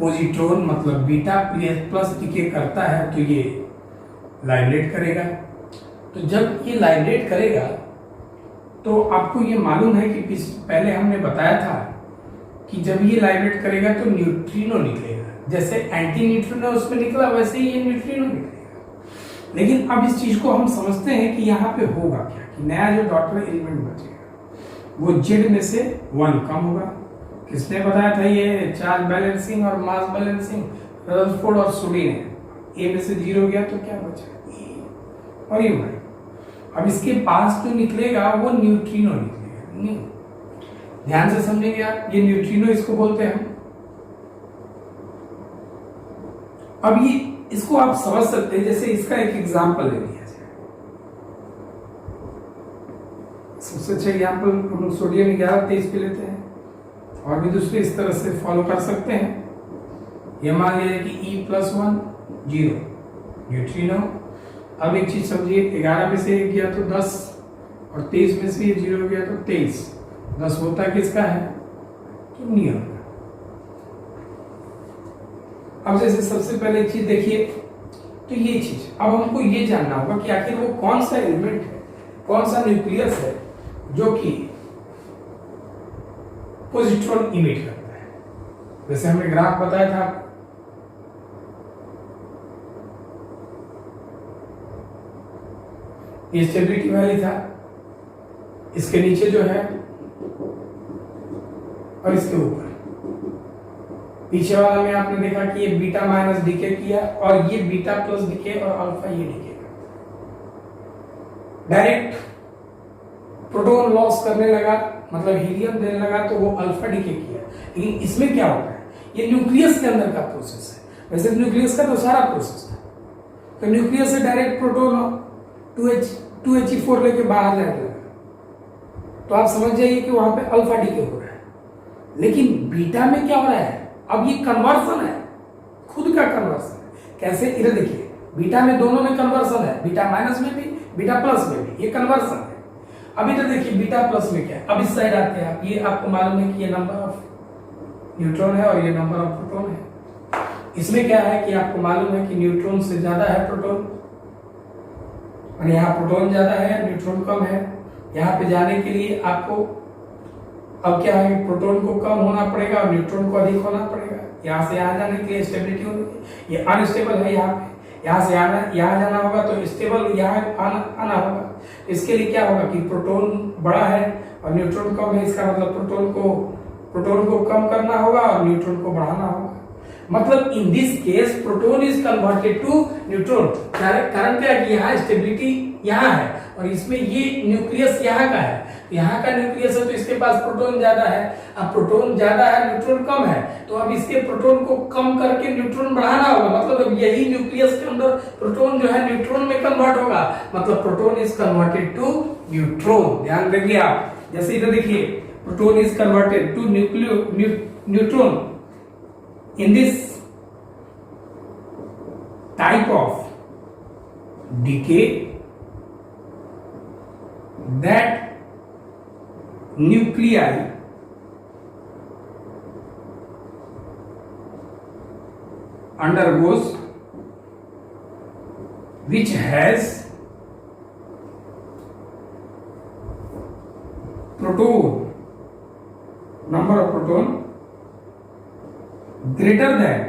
पॉजिट्रॉन मतलब बीटा प्लस डीके करता है तो ये लाइब्रेट करेगा। तो जब ये लाइब्रेट करेगा तो आपको ये मालूम है कि पहले हमने बताया था कि जब ये लाइब्रेट करेगा तो न्यूट्रिनो निकलेगा। जैसे एंटी न्यूट्रिनो उसमें निकला, वैसे ही ये न्यूट्रिनो निकलेगा। लेकिन अब इस चीज को हम समझते हैं कि यहाँ पे होगा क्या, कि नया जो डॉटर एलिमेंट बचेगा वो Z में से 1 कम होगा। किसने बताया था ये? चार्ज बैलेंसिंग और मास बैलेंसिंग, रदरफोर्ड और सुडी ने। ए में से 0 गया तो क्या बचा? E और ये Y। अब इसके पास जो निकलेगा वो न्यूट्रिनो निकलेगा। नहीं, ध्यान से समझेंगे आप, ये न्यूट्रिनो इसको बोलते हैं हम। अब ये इसको आप समझ सकते हैं, जैसे इसका एक एग्जांपल ले लिया जाए। सबसे अच्छा एग्जांपल हम लोग सोडियम 1123 पे लेते हैं, और भी दूसरे इस तरह से फॉलो कर सकते हैं। ये मान लिया कि E+1 0 न्यूट्रिनो। अब एक चीज समझिए, 11 में से 1 गया तो 10, और 23 में से ये 0 गया तो 23। 10 होता किसका है? तो नियम। अब जैसे सबसे पहले चीज देखिए, तो ये चीज अब हमको ये जानना होगा कि आखिर वो कौन सा एलिमेंट है, कौन सा न्यूक्लियस है जो कि पॉजिट्रॉन इमिट करता है। जैसे हमने ग्राफ बताया था, ये स्टेबिलिटी वैल्यू था, इसके नीचे जो है और इसके ऊपर। पीछे वाला में आपने देखा कि ये बीटा माइनस डीके किया, और ये बीटा प्लस डीके, और अल्फा ये डीके डायरेक्ट प्रोटॉन लॉस करने लगा, मतलब हीलियम देने लगा, तो वो अल्फा डीके किया। लेकिन इसमें क्या होता है, ये न्यूक्लियस के अंदर का प्रोसेस है। वैसे न्यूक्लियस का तो सारा प्रोसेस है, तो न्यूक्लियस से डायरेक्ट प्रोटॉन 2He4 लेके बाहर जाने लगा, तो आप समझ जाइए कि वहां पे अल्फा डीके हो रहा है। लेकिन बीटा में क्या हो रहा है? अब ये कन्वर्सन है, खुद का कन्वर्सन है। कैसे? इधर देखिए, बीटा में दोनों में कन्वर्सन है, बीटा माइनस में भी, बीटा प्लस में भी, ये कन्वर्सन है। अब इधर देखिए, बीटा प्लस में क्या है? अब इस साइड आते हैं आप, ये आपको मालूम है कि ये नंबर ऑफ न्यूट्रॉन है और ये नंबर ऑफ प्रोटॉन है। इसमें क्या है कि आपको मालूम है कि न्यूट्रॉन से ज्यादा है प्रोटॉन, और यहाँ प्रोटॉन ज्यादा है, न्यूट्रॉन कम है। यहाँ पे जाने के लिए आपको अब क्या है, प्रोटॉन को कम होना पड़ेगा और न्यूट्रॉन को अधिक होना पड़ेगा। यहाँ से यहाँ जाने के लिए स्टेबिलिटी होगी, ये अनस्टेबल है यहाँ पे, यहाँ से यहाँ जाना होगा तो स्टेबल यहाँ आना होगा। इसके लिए क्या होगा कि प्रोटॉन बड़ा है और न्यूट्रॉन कम है, इसका मतलब प्रोटॉन को कम करना होगा और न्यूट्रॉन को बढ़ाना होगा। मतलब in this case proton is converted to neutron. कारण क्या है कि यहाँ स्टेबिलिटी यहाँ है और इसमें ये न्यूक्लियस यहाँ का है, यहाँ का न्यूक्लियस है तो इसके पास प्रोटॉन ज्यादा है। अब प्रोटॉन ज्यादा है, न्यूट्रॉन कम है, तो अब इसके प्रोटॉन को कम करके न्यूट्रॉन बढ़ाना होगा। मतलब अब यही न्यूक्लियस के अंदर प्रोटॉन जो है न्यूट्रॉन में कन्वर्ट होगा, मतलब proton is converted to neutron. ध्यान देंगे आप, जैसे इधर देखिए proton is converted to neutron in this type of decay, that nuclei undergoes, which has proton, number of proton greater than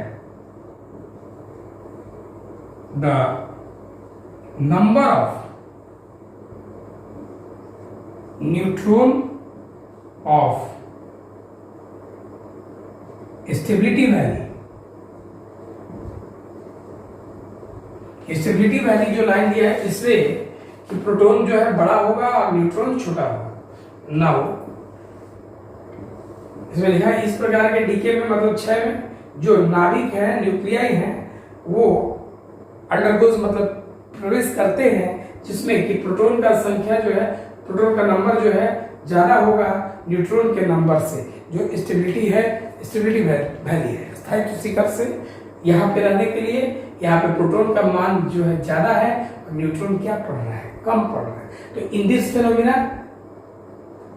the number of neutron of stability value। Stability value जो line दिया है इससे कि proton जो है बड़ा होगा और न्यूट्रॉन छोटा होगा। नाउ इसमें लिखा है इस प्रकार के डीके में, मतलब क्षय में जो नाभिक है, न्यूक्लियाई हैं, वो अंडरगोज मतलब प्रवेश करते हैं जिसमें कि प्रोटॉन का संख्या जो है, प्रोटॉन का नंबर जो है ज्यादा होगा न्यूट्रॉन के नंबर से। जो स्टेबिलिटी है, स्टेबिलिटी वैल्यू है स्थायित्व शिखर से यहाँ पे रहने के लिए यहाँ पे प्रोटॉन का मान जो है ज्यादा है और न्यूट्रॉन क्या पड़ रहा है, कम पड़ रहा है। तो in this phenomena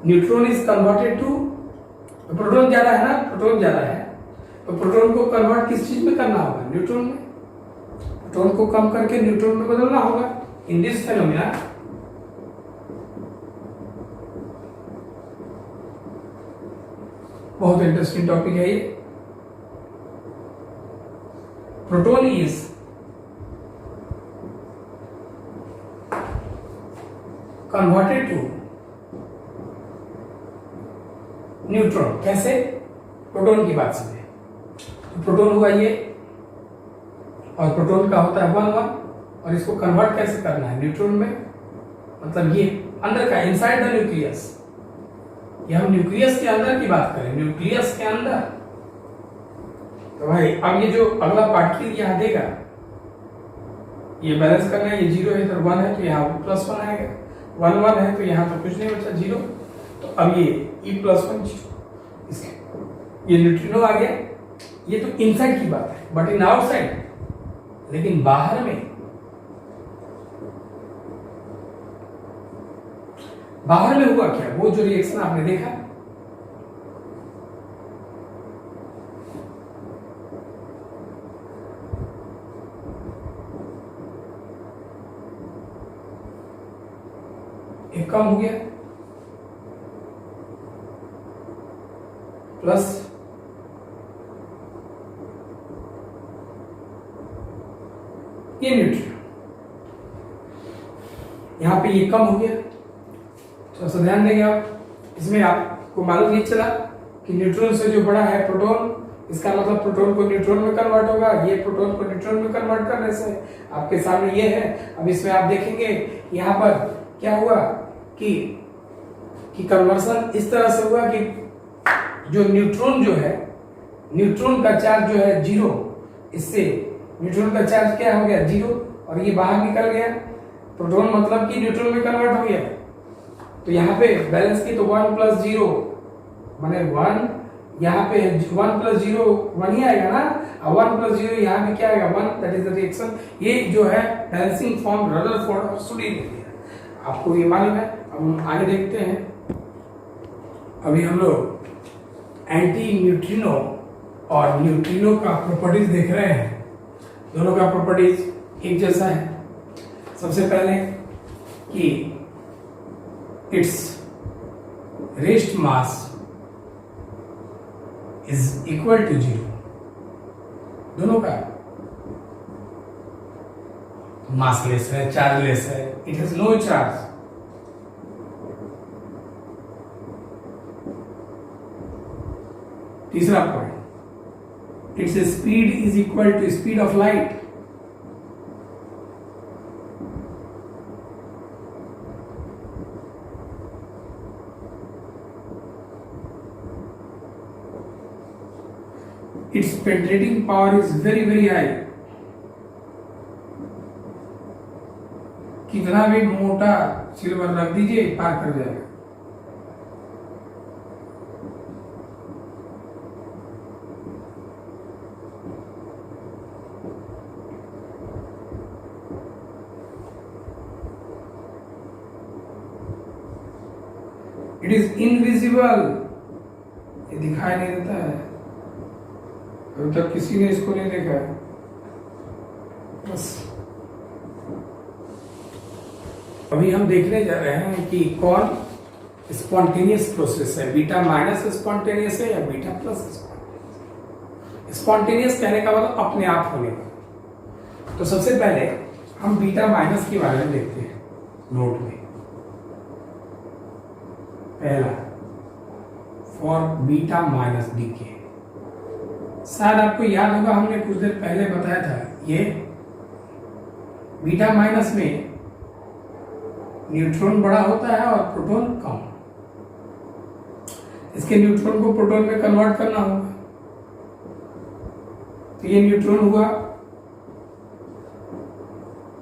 neutron is converted to, proton ज्यादा है ना, प्रोटॉन ज्यादा है तो प्रोटॉन को कन्वर्ट किस चीज में करना होगा, न्यूट्रॉन में। प्रोटॉन को कम करके न्यूट्रॉन में बदलना होगा। इन दिस फेनोमेना बहुत इंटरेस्टिंग टॉपिक है ये। Proton is converted to neutron. कैसे? प्रोटॉन की बात समझे तो प्रोटॉन हुआ ये और प्रोटॉन का होता है 1 और इसको कन्वर्ट कैसे करना है न्यूट्रॉन में, मतलब ये अंदर का, इनसाइड द न्यूक्लियस। ये हम न्यूक्लियस के अंदर की बात करें, न्यूक्लियस के अंदर। तो भाई अब ये जो अगला पार्टिकल यहाँ देगा, ये बैलेंस करना है, ये 0 है इधर 1 है तो यहाँ +1 आएगा, 1 1 है तो यहाँ तो कुछ नहीं बचा 0। तो अब ये E+1 इसके ये न्यूट्रिनो आ गया। ये तो इनसाइड की बात है, बट इन आउटसाइड, लेकिन बाहर में, बाहर में हुआ क्या, वो जो रिएक्शन आपने देखा, एक कम हो गया प्लस ये न्यूट्रिनो, यहां पे ये कम हो गया। तो ध्यान देंगे आप, इसमें आपको मालूम नहीं चला कि न्यूट्रॉन से जो बड़ा है प्रोटॉन, इसका मतलब प्रोटॉन को न्यूट्रॉन में कन्वर्ट होगा। ये प्रोटॉन को न्यूट्रॉन में कन्वर्ट करने से आपके सामने ये है। अब इसमें आप देखेंगे यहाँ पर क्या हुआ कि कन्वर्सन इस तरह से हुआ कि जो न्यूट्रॉन जो है, न्यूट्रॉन का चार्ज जो है 0, इससे न्यूट्रॉन का चार्ज क्या हो गया 0 और ये बाहर निकल गया। प्रोटॉन मतलब कि न्यूट्रॉन में कन्वर्ट हो गया। तो यहाँ पे बैलेंस की तो 1 + 0 माने 1, यहाँ पे 1 + 0 1 ही आएगा ना, और 1 + 0 यहाँ पे क्या आएगा 1, दैट इज द रिएक्शन। ये जो है बैलेंसिंग फॉर्म रदरफोर्ड और सुडी ने दिया, आपको ये मालूम है। अब हम आगे देखते हैं। अभी हम लोग एंटी न्यूट्रिनो और न्यूट्रिनो का प्रॉपर्टीज देख रहे हैं। दोनों का प्रॉपर्टीज एक जैसा है। सबसे पहले कि its rest mass is equal to 0, दोनों का मासलेस है, चार्जलेस है, इट हैज नो चार्ज। तीसरा point, its speed is equal to speed of light. Its penetrating power is very very high। कितना भी मोटा सिल्वर रख दीजिए पार कर जाएगा। इट इज इनविजिबल, ये दिखाई नहीं देता है। अभी तक किसी ने इसको नहीं देखा है। बस अभी हम देखने जा रहे हैं कि कौन स्पॉन्टेनियस प्रोसेस है, बीटा माइनस स्पॉन्टेनियस है या बीटा प्लस स्पॉन्टेनियस। स्पॉन्टेनियस कहने का मतलब अपने आप होने का। तो सबसे पहले हम बीटा माइनस के बारे में देखते हैं नोट में। पहला, फॉर बीटा माइनस डीके। शायद आपको याद होगा हमने कुछ देर पहले बताया था, ये बीटा माइनस में न्यूट्रॉन बड़ा होता है और प्रोटॉन कम। इसके न्यूट्रॉन को प्रोटॉन में कन्वर्ट करना होगा, तो ये न्यूट्रॉन हुआ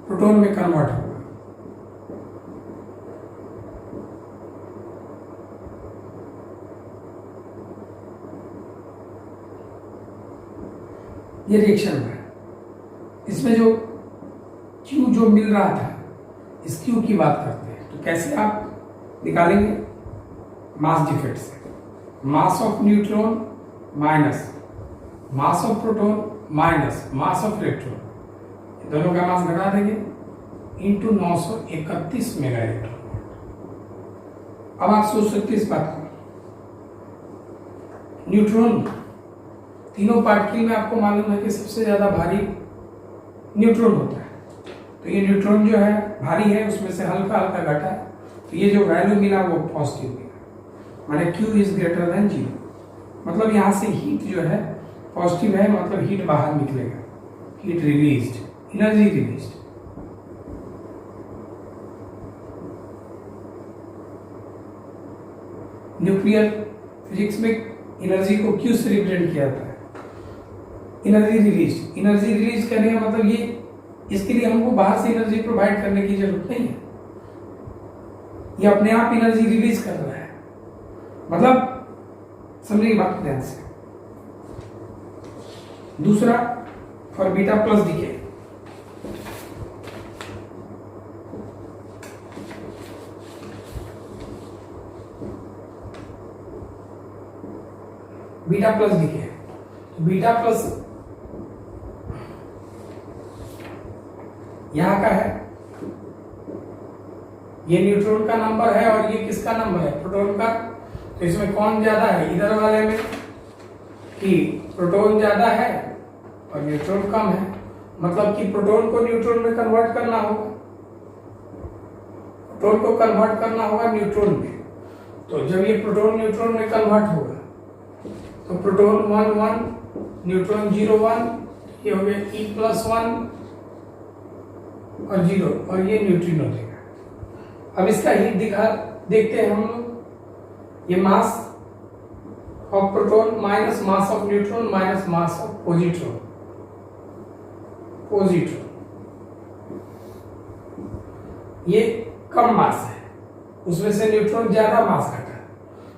प्रोटॉन में कन्वर्ट होगा। ये रिएक्शन है। इसमें जो Q जो मिल रहा था, इस Q की बात करते हैं। तो कैसे आप निकालेंगे? मास डिफेक्ट से। Mass of neutron minus mass of proton minus mass of electron, दोनों का मास घटा देंगे इंटू 931 मेगा इलेक्ट्रॉन वोल्ट। अब आप सोच सकते इस बात को, न्यूट्रॉन तीनों पार्टिकल में आपको मालूम है कि सबसे ज्यादा भारी न्यूट्रॉन होता है। तो ये न्यूट्रॉन जो है भारी है, उसमें से हल्का हल्का घटा है, तो ये जो वैल्यू मिला वो पॉजिटिव मिला, माने Q इज ग्रेटर देन 0। मतलब यहां से हीट जो है पॉजिटिव है, मतलब हीट बाहर निकलेगा, heat released, energy released. Nuclear physics में एनर्जी को Q से रिप्रेजेंट किया जाता है, एनर्जी रिलीज। एनर्जी रिलीज करने का मतलब ये, इसके लिए हमको बाहर से एनर्जी प्रोवाइड करने की जरूरत नहीं है, ये अपने आप एनर्जी रिलीज कर रहा है। मतलब समझिए बात ध्यान से। दूसरा, for beta plus decay, beta plus decay, beta plus यहां का है, ये न्यूट्रॉन का नंबर है और ये किसका नंबर है? प्रोटॉन का। तो इसमें कौन ज्यादा है? इधर वाले में कि प्रोटॉन ज्यादा है और न्यूट्रॉन कम है, मतलब कि प्रोटॉन को न्यूट्रॉन में कन्वर्ट करना होगा, प्रोटॉन को कन्वर्ट करना होगा न्यूट्रॉन में। तो जब ये प्रोटॉन न्यूट्रॉन में कन्वर्ट होगा तो प्रोटॉन 1 1, न्यूट्रॉन 0 1, ये हो गया E+1 और 0, और ये न्यूट्रिनो देगा। अब इसका हीट देखते हैं हम लोग। ये mass of proton minus mass of neutron minus mass of positron, ये कम मास है, उसमें से न्यूट्रॉन ज्यादा मास घटा,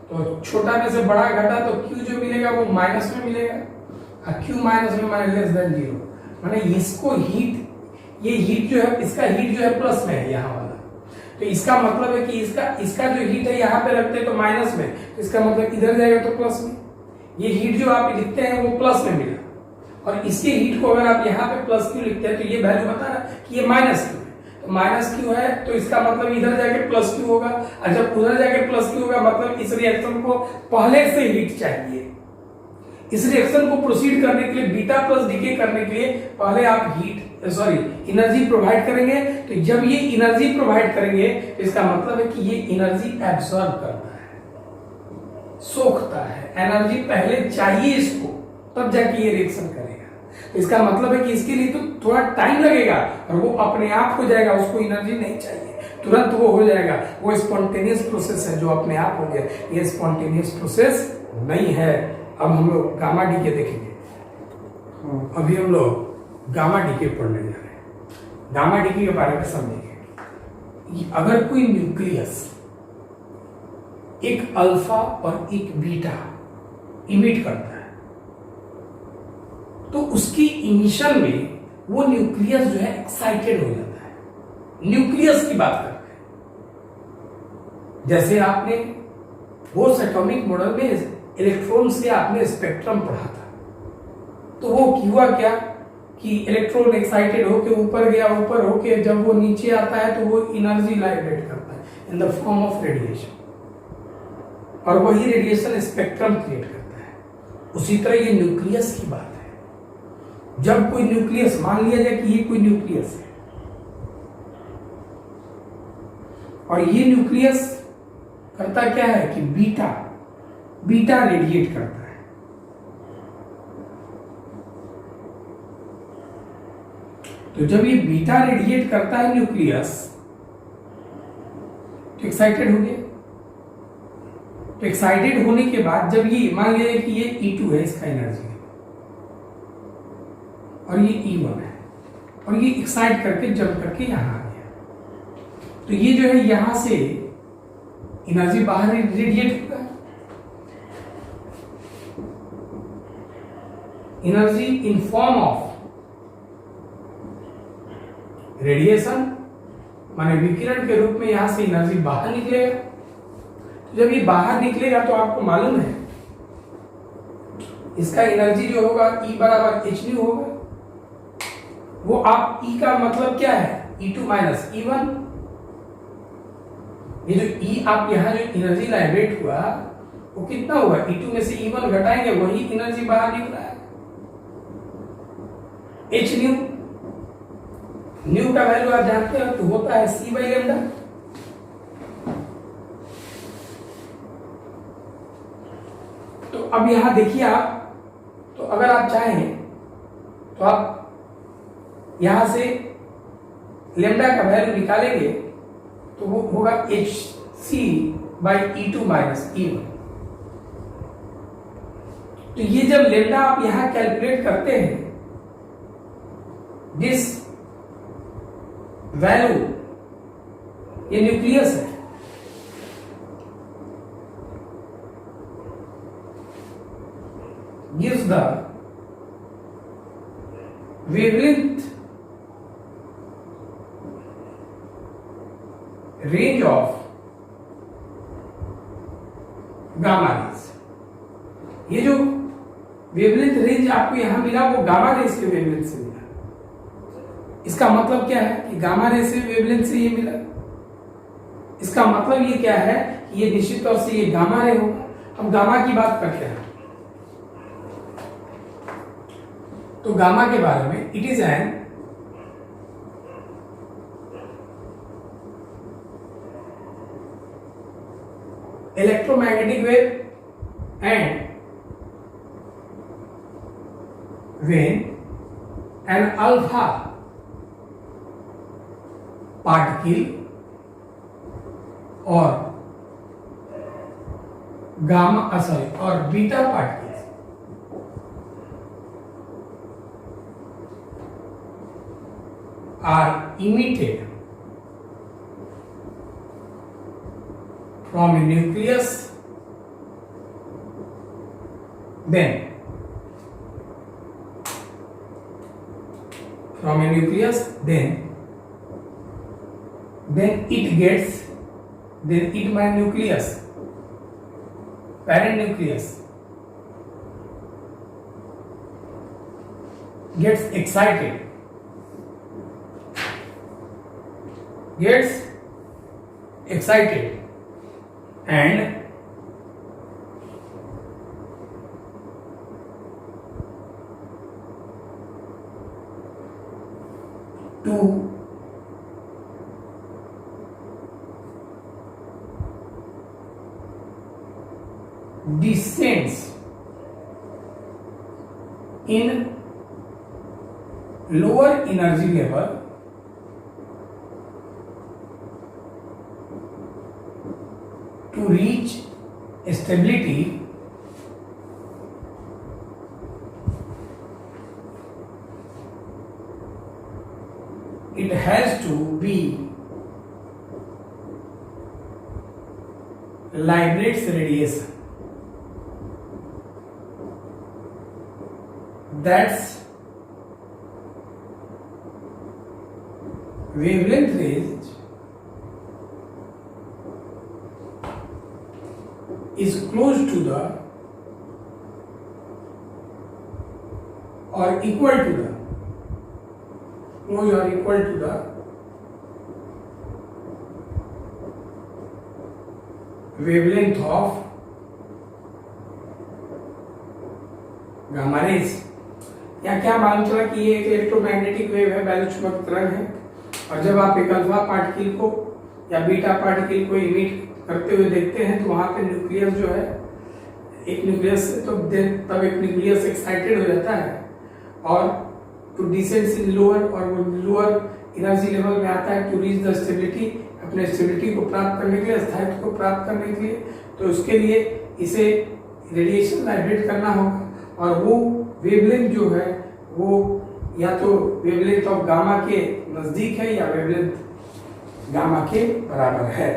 तो छोटा में से बड़ा घटा तो Q जो मिलेगा वो माइनस में मिलेगा, और Q माइनस में माइनस लेस देन 0, माने इसको हीट, ये हीट जो है, इसका हीट जो है प्लस में है यहाँ वाला, तो इसका मतलब है कि इसका जो हीट है यहाँ पे रखते हैं तो माइनस में, तो इसका मतलब इधर जाएगा तो प्लस में। ये हीट जो आप लिखते हैं वो प्लस में मिला, और इसके हीट को अगर आप यहाँ पे प्लस क्यू लिखते हैं तो ये वैल्यू बता रहा है कि ये माइनस क्यू है, तो माइनस क्यू है तो इसका मतलब इधर जाके प्लस क्यू होगा, और जब उधर जाके प्लस क्यू होगा मतलब इस रिएक्शन को पहले से हीट चाहिए, इस रिएक्शन को प्रोसीड करने के लिए, बीटा प्लस डीके करने के लिए पहले आप एनर्जी प्रोवाइड करेंगे। तो जब ये एनर्जी प्रोवाइड करेंगे तो इसका मतलब है कि ये एनर्जी एब्सॉर्ब करता है, सोखता है। एनर्जी पहले चाहिए इसको, तब जाके ये रिएक्शन करेगा। तो इसका मतलब है कि इसके लिए तो थोड़ा टाइम लगेगा और वो अपने आप हो जाएगा, उसको एनर्जी नहीं चाहिए, तुरंत वो हो जाएगा। वो स्पॉन्टेनियस प्रोसेस है जो अपने आप हो गया। ये स्पॉन्टेनियस प्रोसेस नहीं है। अब हम लोग गामा डीके देखेंगे। अभी हम लोग गामा डीके पढ़ने जा रहे हैं। गामा डीके के बारे में समझेंगे। अगर कोई न्यूक्लियस एक अल्फा और एक बीटा इमिट करता है तो उसकी इमिशन में वो न्यूक्लियस जो है एक्साइटेड हो जाता है। न्यूक्लियस की बात करते हैं। जैसे आपने बोर्स एटॉमिक मॉडल में इलेक्ट्रॉन से आपने स्पेक्ट्रम पढ़ा था, तो वो हुआ क्या कि इलेक्ट्रॉन एक्साइटेड होके ऊपर गया, ऊपर होके जब वो नीचे आता है तो वो एनर्जी लाइब्रेट करता है in the form of radiation, और वही रेडिएशन स्पेक्ट्रम क्रिएट करता है। उसी तरह ये न्यूक्लियस की बात है। जब कोई न्यूक्लियस, मान लिया जाए कि ये कोई न्यूक्लियस है और ये न्यूक्लियस करता क्या है कि बीटा रेडिएट करता है। तो जब ये बीटा रेडिएट करता है न्यूक्लियस तो एक्साइटेड हो गया। तो एक्साइटेड होने के बाद जब ये मान लिया कि ये E2 है, इसका एनर्जी और ये E1 है और ये एक्साइट करके जंप करके यहां आ गया, तो ये जो है यहां से एनर्जी बाहर रेडिएट होगा। Energy in form of radiation, माने विकिरण के रूप में यहां से एनर्जी बाहर निकलेगा। तो जब ये बाहर निकलेगा तो आपको मालूम है इसका एनर्जी जो होगा E बराबर hν होगा। वो आप E का मतलब क्या है, E2 माइनस E1। ये जो E आप यहां जो एनर्जी लाइब्रेट हुआ वो कितना हुआ, E2 में से E1 घटाएंगे वही एनर्जी बाहर निकला है, hν। न्यू का वैल्यू आप जानते हो तो होता है C बाई लैम्डा। तो अब यहां देखिए आप, तो अगर आप चाहें तो आप यहां से लैम्डा का वैल्यू निकालेंगे तो वो होगा hc by E2 minus E1। तो ये जब लैम्डा आप यहां कैलकुलेट करते हैं, दिस वैल्यू, ये न्यूक्लियस है, gives the wavelength range of gamma rays. ये जो वेवलेंथ रेंज आपको यहां मिला वो गामा रेज के वेवलेंथ से मिला। इसका मतलब क्या है कि गामा रेज से वेवलेंथ से ये मिला। इसका मतलब ये क्या है कि ये निश्चित तौर से ये गामा रे होगा। हम गामा की बात करते हैं तो गामा के बारे में, it is an electromagnetic wave, and when an alpha particle or or beta particles are emitted from a nucleus, then my nucleus, parent nucleus, gets excited, and to descends in lower energy level to reach stability it has to be liberates radiation. That's wavelength range is close to the or equal to the wavelength of gamma rays. यहाँ क्या मालूम चला कि ये एक electromagnetic wave है, बैलूचुंबक तरंग है, और जब आप एक अल्फा पार्टिकल को या बीटा पार्टिकल को इमिट करते हुए देखते हैं तो वहां पे न्यूक्लियस जो है, एक न्यूक्लियस से तो तब एक न्यूक्लियस एक्साइटेड हो जाता है और टू डिसेंड इन लोअर, और वो लोअर एनर्जी लेवल में आता है टू रीच द स्टेबिलिटी, अपने स्टेबिलिटी को प्राप्त करने के लिए, स्थायित्व को प्राप्त करने के लिए। तो उसके लिए इसे रेडिएशन लाइब्रेट करना होगा, और वो वेवलेंथ जो है वो या तो वेवलेंथ ऑफ गामा के नजदीक है या वेवलेंथ गामा के बराबर है।